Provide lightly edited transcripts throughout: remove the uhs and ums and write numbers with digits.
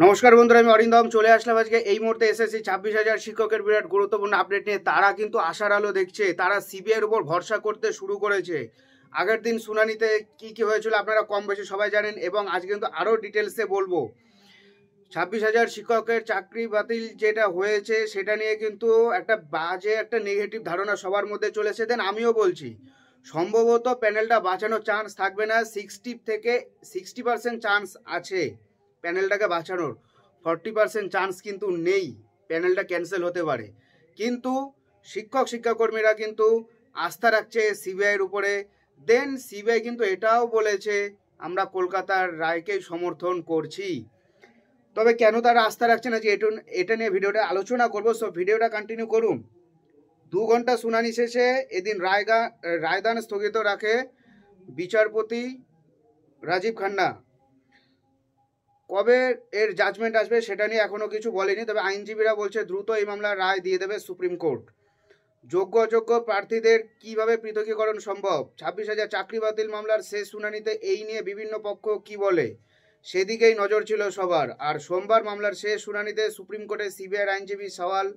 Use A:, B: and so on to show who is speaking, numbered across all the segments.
A: নমস্কার বন্ধুরা, আমি অরিন্দম চলে আসলাম আজকে এই মুহূর্তে এসএসসি 26,000 শিক্ষকের বিরাট গুরুত্বপূর্ণ আপডেট নিয়ে। তারা কিন্তু আশার আলো দেখছে, তারা সিবিআইয়ের উপর ভরসা করতে শুরু করেছে। আগের দিন শুনানিতে কি কি হয়েছিল আপনারা কম বেশি সবাই জানেন, এবং আজকে কিন্তু আরও ডিটেলসে বলবো। 26,000 শিক্ষকের চাকরি বাতিল যেটা হয়েছে সেটা নিয়ে কিন্তু একটা বাজে একটা নেগেটিভ ধারণা সবার মধ্যে চলেছে। দেন আমিও বলছি সম্ভবত প্যানেলটা বাঁচানোর চান্স থাকবে না। 60% চান্স আছে প্যানেলটাকে বাঁচানোর, 40% চান্স কিন্তু নেই, প্যানেলটা ক্যান্সেল হতে পারে। কিন্তু শিক্ষাকর্মীরা কিন্তু আস্থা রাখছে সিবিআইয়ের উপরে। দেন সিবিআই কিন্তু এটাও বলেছে আমরা কলকাতার রায়কেই সমর্থন করছি। তবে কেন তারা আস্থা রাখছে না, যে এটা নিয়ে ভিডিওটা আলোচনা করবো। সো ভিডিওটা কন্টিনিউ করুন। 2 ঘন্টা শুনানি শেষে এদিন রায়দান স্থগিত রাখে বিচারপতি রাজীব খান্না। কবে এর জাজমেন্ট আসবে সেটা নিয়ে এখনো কিছু বলেনি, তবে আইনজীবীরা বলছে দ্রুত এই মামলার রায় দিয়ে দেবে সুপ্রিম কোর্ট। যোগ্য অযোগ্য প্রার্থীদের কিভাবে পৃথকীকরণ সম্ভব? 26,000 চাকরি বাতিল মামলার শেষ শুনানিতে এই নিয়ে বিভিন্ন পক্ষ কি বলে সেদিকেই নজর ছিল সবার। আর সোমবার মামলার শেষ শুনানিতে সুপ্রিম কোর্টে সিবিআইয়ের আইনজীবী সওয়াল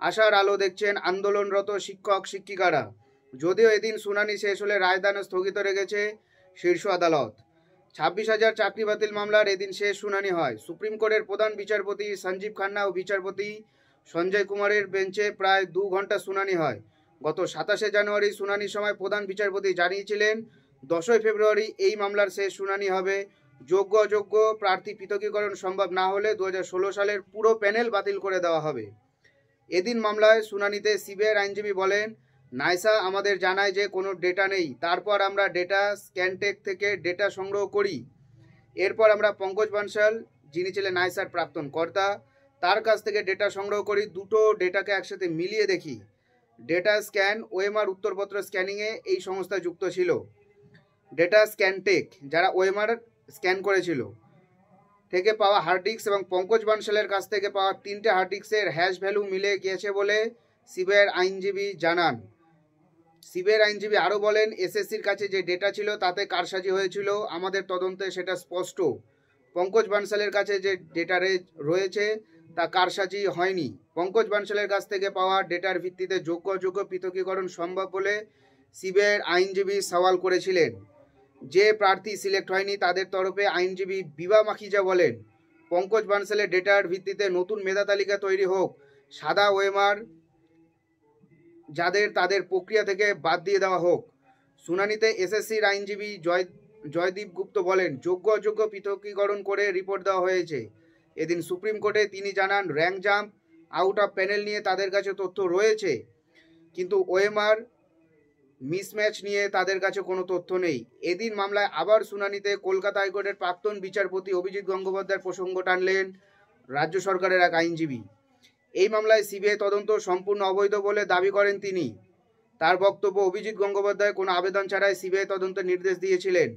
A: আশার আলো দেখছেন আন্দোলনরত শিক্ষক শিক্ষিকারা। যদিও এদিন শুনানি শেষ হলে রায়দান স্থগিত রেখেছে শীর্ষ আদালত। 26,000 চাকরি বাতিল মামলার এদিন শেষ শুনানি হয়। সুপ্রিম কোর্টের প্রধান বিচারপতি সঞ্জীব খান্না ও বিচারপতি সঞ্জয় কুমারের বেঞ্চে প্রায় 2 ঘন্টা শুনানি হয়। গত 27শে জানুয়ারি শুনানির সময় প্রধান বিচারপতি জানিয়েছিলেন 10ই ফেব্রুয়ারি এই মামলার শেষ শুনানি হবে। যোগ্য অযোগ্য প্রার্থী পৃথকীকরণ সম্ভব না হলে 2016 সালের পুরো প্যানেল বাতিল করে দেওয়া হবে। এদিন মামলায় শুনানিতে সিবিআইয়ের আইনজীবী বলেন, নাইসা আমাদের জানায় যে কোনো ডেটা নেই, তারপর আমরা ডেটা স্ক্যানটেক থেকে ডেটা সংগ্রহ করি। এরপর আমরা পঙ্কজ বানশাল, যিনি ছিলেন নাইসার প্রাক্তন কর্তা, তার কাছ থেকে ডেটা সংগ্রহ করি। দুটো ডেটাকে একসাথে মিলিয়ে দেখি। ডেটা স্ক্যান ওএমআর উত্তরপত্র স্ক্যানিংয়ে এই সংস্থা যুক্ত ছিল। ডেটা স্ক্যানটেক যারা ওএমআর স্ক্যান করেছিল থেকে পাওয়া হার্ড ডিস্ক এবং পঙ্কজ বানশালের কাছ থেকে পাওয়া 3টে হার্ড ডিস্কের হ্যাশ ভ্যালু মিলে গিয়েছে বলে সিবিআইয়ের আইনজীবী জানান। সিবিআইয়ের আইনজীবী আরও বলেন, এসএসসির কাছে যে ডেটা ছিল তাতে কারসাজি হয়েছিল, আমাদের তদন্তে সেটা স্পষ্ট। পঙ্কজ বানশালের কাছে যে ডেটা রয়েছে তা কারসাজি হয়নি। পঙ্কজ বানশালের কাছ থেকে পাওয়া ডেটার ভিত্তিতে যোগ্য অযোগ্য পৃথকীকরণ সম্ভব বলে সিবিআইয়ের আইনজীবী সওয়াল করেছিলেন। যে প্রার্থী সিলেক্ট হয়নি তাদের তরফে আইনজীবী বিভা মাখিজা বলেন, পঙ্কজ বানশালের ডেটার ভিত্তিতে নতুন মেধা তালিকা তৈরি হোক। সাদা ওএমআর যাদের তাদের প্রক্রিয়া থেকে বাদ দিয়ে দেওয়া হোক। শুনানিতে এসএসসির আইনজীবী জয়দীপ গুপ্ত বলেন, যোগ্য অযোগ্য পৃথকীকরণ করে রিপোর্ট দেওয়া হয়েছে। এদিন সুপ্রিম কোর্টে তিনি জানান, rank jump out of panel নিয়ে তাদের কাছে তথ্য রয়েছে, কিন্তু ওএমআর মিসম্যাচ নিয়ে তাদের কাছে কোনো তথ্য নেই। এদিন মামলায় আবার শুনানিতে কলকাতা হাইকোর্টের প্রাক্তন বিচারপতি অভিজিৎ গঙ্গোপাধ্যায়ের প্রসঙ্গ টানলেন রাজ্য সরকারের এক আইনজীবী। এই মামলায় সিবিআই তদন্ত সম্পূর্ণ অবৈধ বলে দাবি করেন তিনি। তার বক্তব্য, অভিজিৎ গঙ্গোপাধ্যায় কোনো আবেদন ছাড়াই সিবিআই তদন্তের নির্দেশ দিয়েছিলেন।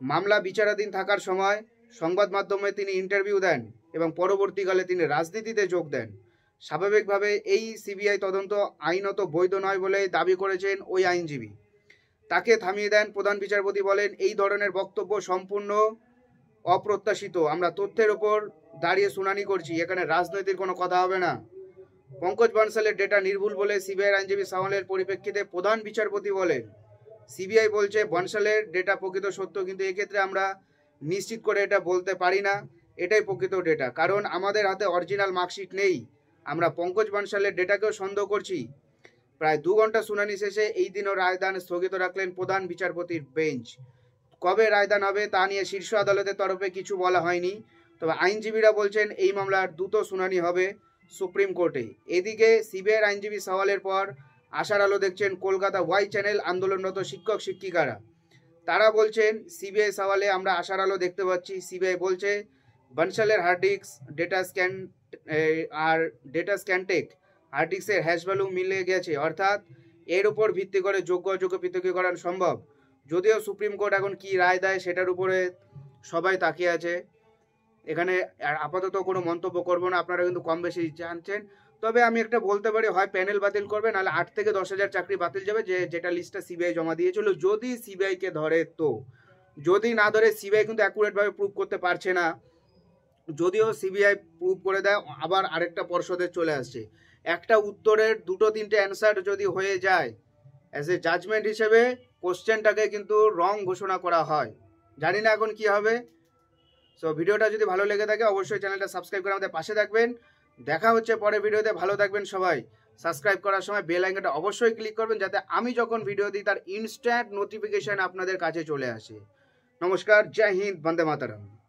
A: মামলা বিচারাধীন থাকার সময় সংবাদ মাধ্যমে তিনি ইন্টারভিউ দেন এবং পরবর্তীকালে তিনি রাজনীতিতে যোগ দেন। স্বাভাবিকভাবে এই সিবিআই তদন্ত আইনত বৈধ নয় বলে দাবি করেছেন ওই আইনজীবী। তাকে থামিয়ে দেন প্রধান বিচারপতি, বলেন, এই ধরনের বক্তব্য সম্পূর্ণ অপ্রত্যাশিত, আমরা তথ্যের ওপর দাঁড়িয়ে শুনানি করছি, এখানে রাজনৈতিক কোনো কথা হবে না। পঙ্কজ বানশালের ডেটা নির্ভুল বলে সিবিআই আইনজীবী সওয়ালের পরিপ্রেক্ষিতে প্রধান বিচারপতি বলেন, সিবিআই বলছে বানশালের ডেটা প্রকৃত সত্য, কিন্তু এক্ষেত্রে আমরা নিশ্চিত করে এটা বলতে পারি না এটাই প্রকৃত ডেটা, কারণ আমাদের হাতে অরিজিনাল মার্কশিট নেই। আমরা পঙ্কজ বানশালের ডেটাকেও সন্দেহ করছি। প্রায় 2 ঘন্টা শুনানি শেষে এই দিনও রায়দান স্থগিত রাখলেন প্রধান বিচারপতির বেঞ্চ। কবে রায়দান হবে তা নিয়ে শীর্ষ আদালতের তরফে কিছু বলা হয়নি, তবে আইনজীবীরা বলছেন এই মামলার দ্রুত শুনানি হবে সুপ্রিম কোর্টে। এদিকে সিবিআইয়ের আইনজীবী সওয়ালের পর আশার আলো দেখছেন কলকাতা ওয়াই চ্যানেল আন্দোলনরত শিক্ষক শিক্ষিকারা। তারা বলছেন, সিবিআই সওয়ালে আমরা আশার আলো দেখতে পাচ্ছি। সিবিআই বলছে বানশালের হার্ড ডিস্ক ডেটা স্ক্যানটেক হার্ড ডিস্কের হ্যাশ ভ্যালু মিলে গেছে, অর্থাৎ এর উপর ভিত্তি করে যোগ্য অযোগ্য পৃথকীকরণ সম্ভব। যদিও সুপ্রিম কোর্ট এখন কি রায় দেয় সেটার উপরে সবাই তাকিয়ে আছে, এখানে আপাতত কোনো মন্তব্য করবো না, আপনারা কিন্তু কম বেশি জানছেন। তবে আমি একটা বলতে পারি, হয় প্যানেল বাতিল করবে, নাহলে 8 থেকে 10,000 চাকরি বাতিল যাবে, যেটা লিস্টটা সিবিআই জমা দিয়েছিল, যদি সিবিআইকে ধরে। তো যদি না ধরে, সিবিআই কিন্তু অ্যাকুরেটভাবে প্রুভ করতে পারছে না যদিও সিবিআই প্রুভ করে দেয়, আবার আরেকটা পর্ষদে চলে আসছে। একটা উত্তরের দুটো তিনটে অ্যান্সার যদি হয়ে যায়, অ্যাজ এ জাজমেন্ট হিসেবে কোশ্চেনটাকে কিন্তু রং ঘোষণা করা হয়। জানি না এখন কি হবে। সো ভিডিওটা যদি ভালো লেগে থাকে অবশ্যই চ্যানেলটা সাবস্ক্রাইব করে আমাদের পাশে থাকবেন। দেখা হচ্ছে পরের ভিডিওতে। ভালো থাকবেন সবাই। সাবস্ক্রাইব করার সময় বেল আইকনটা অবশ্যই ক্লিক করবেন, যাতে আমি যখন ভিডিও দিই তার ইনস্ট্যান্ট নোটিফিকেশন আপনাদের কাছে চলে আসে। নমস্কার, জয় হিন্দ, বন্দে মাতরম।